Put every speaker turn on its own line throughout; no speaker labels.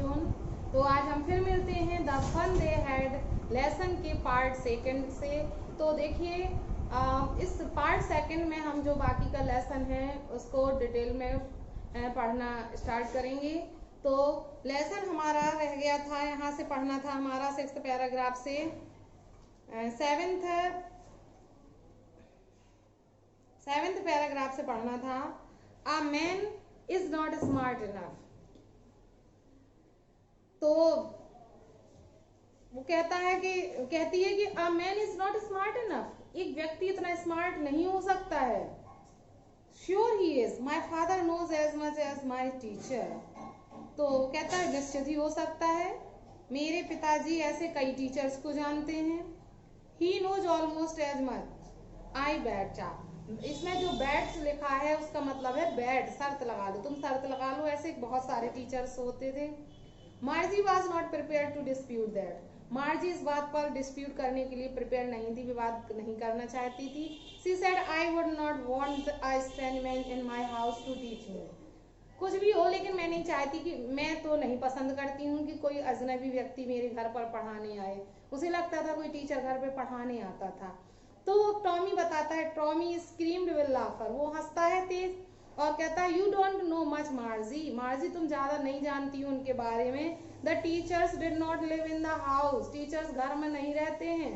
जून। तो आज हम फिर मिलते हैं the fun they had lesson के पार्ट सेकंड से। तो देखिए इस पार्ट सेकंड में हम जो बाकी का लेसन है उसको डिटेल में पढ़ना स्टार्ट करेंगे। तो लेसन हमारा रह गया था, यहाँ से पढ़ना था हमारा 6th पैराग्राफ से 7th पैराग्राफ से पढ़ना था। A man is not smart enough. तो वो कहती है कि a man is not smart enough, एक व्यक्ति इतना स्मार्ट नहीं हो सकता है। Sure he is, my father knows as much as my teacher. तो वो कहता है निश्चित ही हो सकता है, मेरे पिताजी ऐसे कई टीचर्स को जानते हैं। He knows almost as much I bet. इसमें जो बैट्स लिखा है उसका मतलब है बैट, शर्त लगा लो, तुम शर्त लगा लो, ऐसे बहुत सारे टीचर्स होते थे। Margie was not prepare to dispute that. Margie इस बात पर डिस्प्यूट करने के लिए प्रिपेयर नहीं थी, विवाद नहीं करना चाहती थी। She said I would not want a stranger in my house to teach me. कुछ भी हो लेकिन मैं नहीं चाहती कि, मैं तो नहीं पसंद करती हूँ कि कोई अजनबी व्यक्ति मेरे घर पर पढ़ाने आए। उसे लगता था कोई टीचर घर पे पढ़ाने आता था। तो टॉमी बताता है, टॉमी स्क्रीम्ड विद लाफर, वो हंसता है तेज और कहता है you don't know much Margie. Margie तुम ज्यादा नहीं जानती हो उनके बारे में। The teachers did not live in the house, teachers घर में नहीं रहते हैं।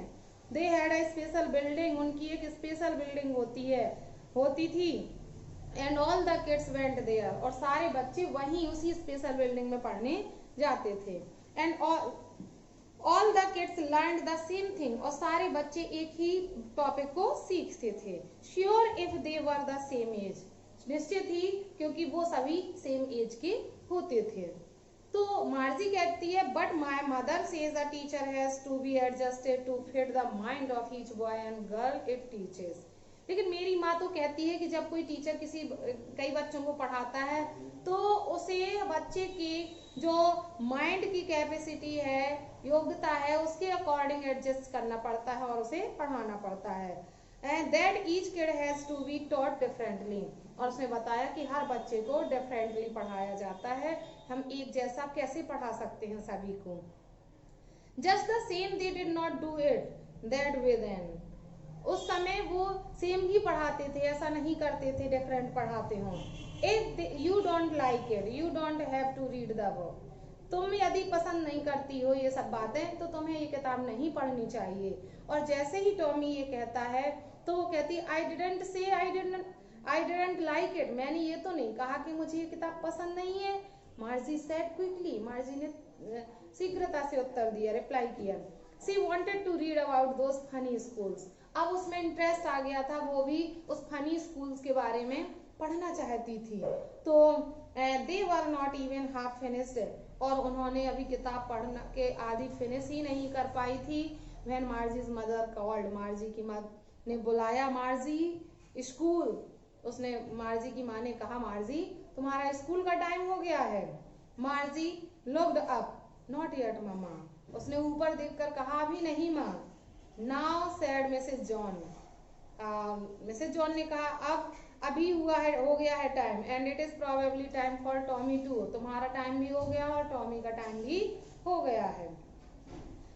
They had a special building, उनकी एक स्पेशल बिल्डिंग होती थी। And all the kids went there, और सारे बच्चे वहीं उसी स्पेशल बिल्डिंग में पढ़ने जाते थे। And all the kids learn the same thing, और सारे बच्चे एक ही टॉपिक को सीखते थे। Sure if they were the same age, निश्चित ही क्योंकि वो सभी सेम एज के होते थे। तो मार्जी कहती है but my mother says the teacher has to be adjusted to fit the mind of each boy and girl it teaches. लेकिन मेरी माँ तो कहती है कि जब कोई टीचर कई बच्चों को पढ़ाता है तो उसे बच्चे की जो माइंड की कैपेसिटी है, योग्यता है, उसके अकॉर्डिंग एडजस्ट करना पड़ता है और उसे पढ़ाना पड़ता है। And that each kid has to be taught differently, और उसने बताया कि हर बच्चे को डिफरेंटली पढ़ाया जाता है, हम एक जैसा कैसे पढ़ा सकते हैं सभी को। Just the same they did not do it that way then, उस समय वो सेम ही पढ़ाते थे, ऐसा नहीं करते थे डिफरेंट पढ़ाते हों। If you don't like it you don't have to read the book, तुम यदि पसंद नहीं करती हो ये सब बातें तो तुम्हें ये किताब नहीं पढ़नी चाहिए। और जैसे ही टॉमी ये कहता है तो वो कहती I didn't say I didn't like it, मैंने ये तो नहीं कहा कि मुझे ये किताब पसंद नहीं है। मार्जी सेड क्विकली, मार्जी ने शीघ्रता से उत्तर दिया, रिप्लाई किया। She wanted to read about those funny schools, अब उसमें इंटरेस्ट आ गया था, वो भी उस फनी स्कूल्स के बारे में पढ़ना चाहती थी। तो they were not even half finished, और उन्होंने अभी किताब पढ़ना के आधी फिनिश ही नहीं कर पाई थी। व्हेन मार्जीज मदर कॉल्ड, मार्जी की माँ ने बुलाया मार्जी स्कूल, उसने मार्जी की माँ ने कहा मार्जी तुम्हारा स्कूल का टाइम हो गया है। Margie looked up, not yet mamma, उसने ऊपर देखकर कहा अभी नहीं माँ। Now said Mrs John, Mrs John ने कहा अब अभी हो गया है टाइम। And it is probably time for Tommy too, तुम्हारा टाइम भी हो गया और टॉमी का टाइम भी हो गया है।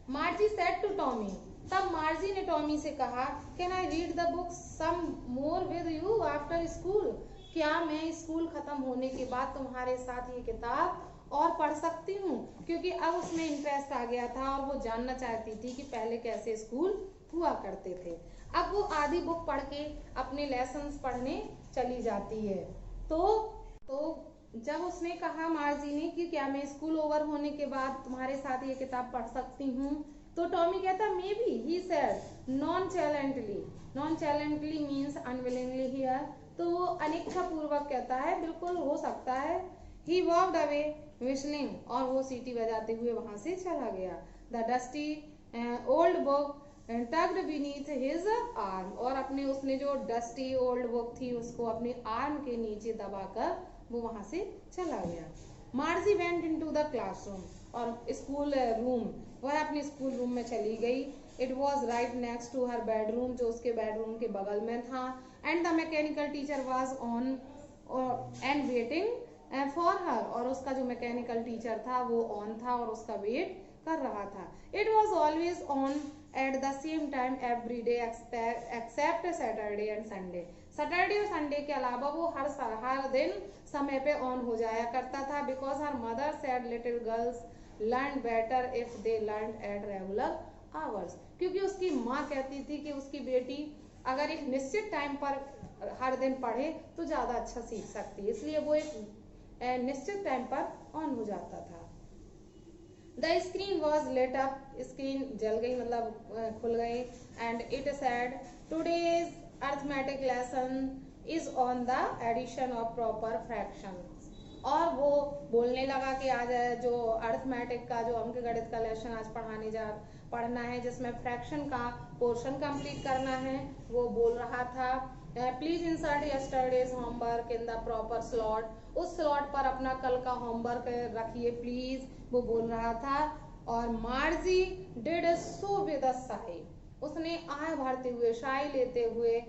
मार्जी सेड टू टॉमी, तब मार्जी ने टॉमी से कहा can I read the book some more with you after school, क्या मैं स्कूल खत्म होने के बाद तुम्हारे साथ ये किताब और पढ़ सकती हूँ। क्योंकि अब उसमें इंटरेस्ट आ गया था और वो जानना चाहती थी कि पहले कैसे स्कूल हुआ करते थे। अब वो आधी बुक पढ़ के अपने लेसन्स पढ़ने चली जाती है। तो जब उसने कहा मार्जी ने कि क्या मैं स्कूल ओवर होने के बाद तुम्हारे साथ ये किताब पढ़ सकती हूँ, तो टॉमी कहता maybe, he said nonchalantly, nonchalantly means unwillingly here, तो वो अनिच्छा पूर्वक कहता है बिल्कुल हो सकता है। ही वॉक्ड अवे विस्लिंग, और वो सीटी बजाते हुए वहां से चला गया। The dusty old book tugged beneath his arm, और अपने उसने जो डस्टी ओल्ड बुक थी उसको अपने आर्म के नीचे दबाकर वो वहां से चला गया। Margie went into the classroom, और स्कूल रूम, वह अपने स्कूल रूम में चली गई। It was right next to her bedroom, जो उसके बेडरूम के बगल में था। And the mechanical teacher was on and waiting for her, और उसका जो मैकेनिकल टीचर था वो ऑन था और उसका वेट कर रहा था। It was always on at the same time every day except Saturday and Sunday. Saturday और संडे के अलावा वो हर दिन समय पे ऑन हो जाया करता था। Because her mother said little girls learn better if they learn at regular hours, क्योंकि उसकी माँ कहती थी कि उसकी बेटी अगर एक निश्चित टाइम पर हर दिन पढ़े तो ज्यादा अच्छा सीख सकती है, इसलिए वो एक निश्चित टाइम पर ऑन हो जाता था। The screen was lit up, screen जल गई मतलब खुल गई। And it said today's arithmetic lesson is on the addition of proper fraction, और वो बोलने लगा कि आज जो अर्थमेटिक का जो अंक गणित का लेसन आज पढ़ना है जिसमें फ्रैक्शन का पोर्शन कंप्लीट करना है, वो बोल रहा था। Please insert yesterday's homework in the proper slot, उस स्लॉट पर अपना कल का होमवर्क रखिए प्लीज, वो बोल रहा था। और मार्जी did so with a Sai, उसने आह भरते हुए शाई लेते हुए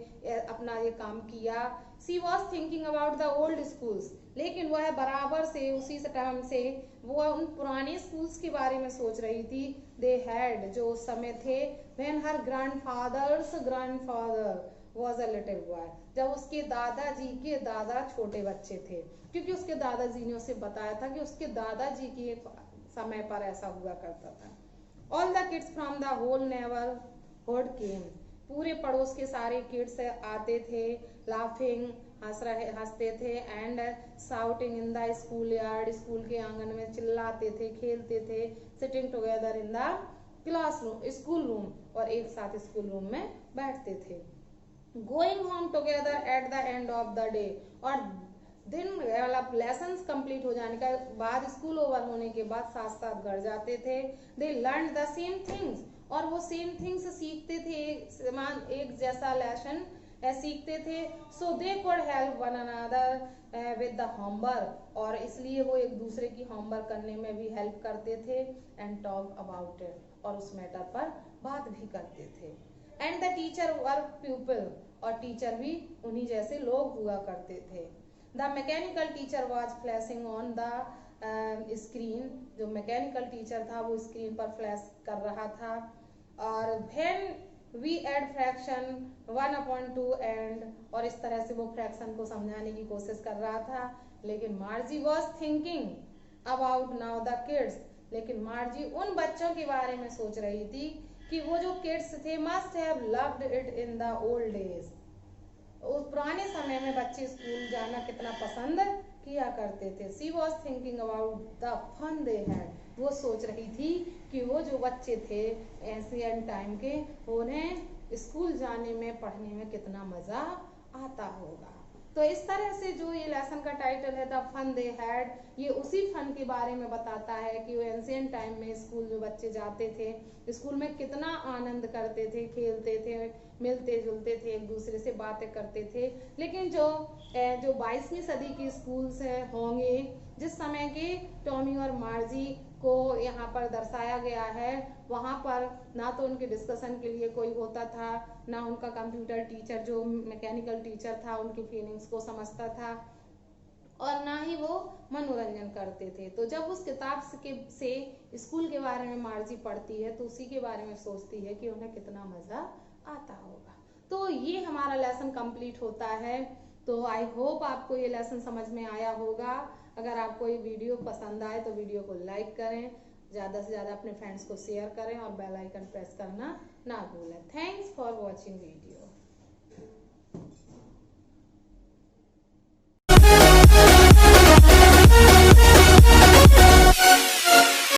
अपना ये काम किया। She was thinking about the old schools, लेकिन वह बराबर से उसी टाइम से वो उन पुराने स्कूल्स के बारे में सोच रही थी। दे हैड, जो उस समय थे, when her grandfather was a little boy, जब उसके दादाजी के दादा छोटे बच्चे थे, क्योंकि उसके दादाजी ने उसे बताया था कि उसके दादाजी के समय पर ऐसा हुआ करता था। All the kids from the whole neighbourhood came, पूरे पड़ोस के सारे किड्स आते थे, लाफिंग हंसते थे, and shouting in the school yard, school के आंगन में चिल्लाते थे, खेलते थे। Sitting together in the classroom, school room, और एक साथ स्कूल रूम में बैठते थे। Going home together at the end of the day, और दिन मतलब लेसन कंप्लीट हो जाने के बाद, स्कूल ओवर होने के बाद साथ साथ घर जाते थे। They learn the same things, और वो सेम थिंग्स सीखते थे, एक जैसा लेसन सीखते थे। So they could help one another with the homework, और इसलिए वो एक दूसरे की होमवर्क करने में भी हेल्प करते थे। एंड टॉक अबाउट इट, और उस मैटर पर बात भी करते थे। And the teacher were pupil, और टीचर भी उन्हीं जैसे लोग हुआ करते थे। The mechanical teacher was flashing on the screen, जो मैकेनिकल टीचर था वो स्क्रीन पर फ्लैश कर रहा था। और when we add fraction 1/2 and, और इस तरह से वो फ्रैक्शन को समझाने की कोशिश कर रहा था। लेकिन मार्जी was thinking about now the kids, लेकिन मार्जी उन बच्चों के बारे में सोच रही थी कि वो जो किड्स थे must have loved it in the old days, उस पुराने समय में बच्चे स्कूल जाना कितना पसंद किया करते थे। She was thinking about the fun they had, वो सोच रही थी कि वो जो बच्चे थे एंशिएंट टाइम के, उन्हें स्कूल जाने में पढ़ने में कितना मजा आता होगा। तो इस तरह से जो ये लेसन का टाइटल है द फन दे हैड, ये उसी फन के बारे में बताता है कि वो एंशिएंट टाइम में स्कूल जो बच्चे जाते थे, स्कूल में कितना आनंद करते थे, खेलते थे, मिलते जुलते थे, एक दूसरे से बातें करते थे। लेकिन जो 22वीं सदी के स्कूल्स होंगे, जिस समय के टॉमी और मार्जी को यहाँ पर दर्शाया गया है, वहाँ पर ना तो उनके डिस्कशन के लिए कोई होता था, ना उनका कंप्यूटर टीचर जो मैकेनिकल टीचर था उनकी फीलिंग्स को समझता था, और ना ही वो मनोरंजन करते थे। तो जब उस किताब से स्कूल के बारे में मार्जी पढ़ती है तो उसी के बारे में सोचती है कि उन्हें कितना मजा आता होगा। तो ये हमारा लेसन कंप्लीट होता है। तो आई होप आपको ये लेसन समझ में आया होगा। अगर आपको ये वीडियो पसंद आए तो वीडियो को लाइक करें, ज़्यादा से ज़्यादा अपने फ्रेंड्स को शेयर करें, और बेल आइकन प्रेस करना ना भूलें। Thanks for watching video.